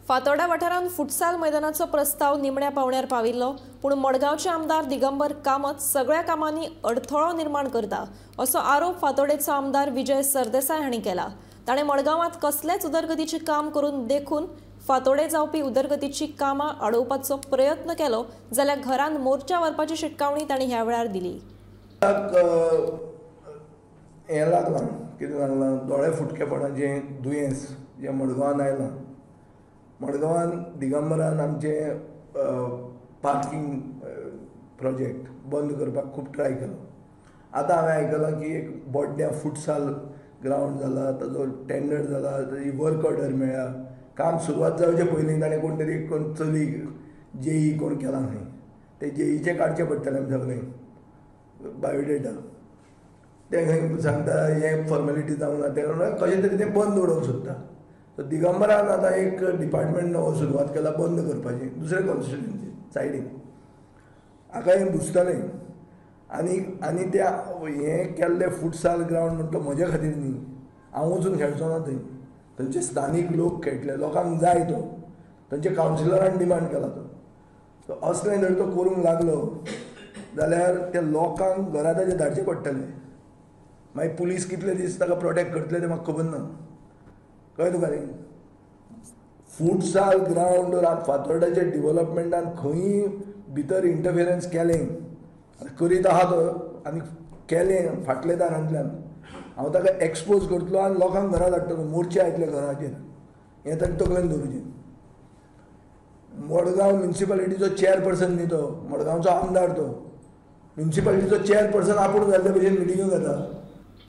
फातोर्डा वाठारांत फुटसाल मैदानाचो प्रस्ताव निमण्या पावण्यार पाविल्लो, पूण मडगांवचे आमदार दिगंबर कामत सगळ्या कामांनी अडथळो निर्माण करता असो आरोप फातोर्डेचो आमदार विजय सरदेसाय हांणी केला। ताणें मडगांवांत कसलेच उदरगतीचें काम करून देखून फातोर्डे जावपी उदरगतीची कामां अडोवपाचो प्रयत्न केलो जाल्यार घरांत मोर्चा व्हरपाची शिटकावणी तांणी ह्या वेळार दिली। हें लागलां कितें लागलां दोळे फुटकेपणाचें दुयेंस जें मडगांवांत आयलां। मडगांवांत दिगंबरान आमचें पार्किंग प्रोजेक्ट बंद करपाक खूब ट्राय केलो। आतां हांवें आयकलां की एक बोड्ड्या फुटसाल ग्रावंड जाला, ताजो टेंडर जाला, ताजी वर्क ऑर्डर मेळ्ळ्या। काम सुरवात जावचे पयलीं ताणें कोण तरी कोण चलीक जेई कोण केला खंय, ते जेईचें काडचें पडटलें सगळें बायोडेटा। ते खंय सांगता हें फॉर्मेलिटी जावना, ते कशें तरी तें बंद उडोवंक सोदता। सो दिगंबरान आतां एक डिपार्टमेंट नवो सुरवात केला बंद करपाची दुसरे कॉन्स्टिट्युएन्सी सायडीक। हाका हें बुजतलें आनी त्या हें केल्लें फुटसाल ग्रावंड म्हणटा तो म्हजे खातीर न्ही, हांव वचून खेळचो ना थंय। थंयचे स्थानीक लोक खेळटले, लोकांक जाय तो, थंयचे कावन्सिलरान डिमांड केला तो। सो असलें जर तो करूंक लागलो जाल्यार त्या लोकांक घरा ताजे धाडचें पडटलें। मागीर पुलीस कितले दीस ताका प्रोटेक्ट करतले तें म्हाका खबर ना। कळ्ळें तुका न्ही? फुटसाल ग्रावंड फातोर्डाच्या डिवेलपमेंटान खंयी भितर इंटरफिरन्स केलें करीत आहा तो आनी केलें फाटल्या दारांतल्यान, हांव ताका एक्सपोज करतलो आनी लोकांक घरा धाडटलो, मोर्चे आयतले घराचेर। हें ताणें तकलेन दवरचें। मडगांव म्युनिसिपालिटीचो चेअरपर्सन न्ही तो, मडगांवचो आमदार तो। म्युनिसिपालिटीचो चेअरपर्सन आपूण जाल्ले भशेन मिटिंग्यो घेता।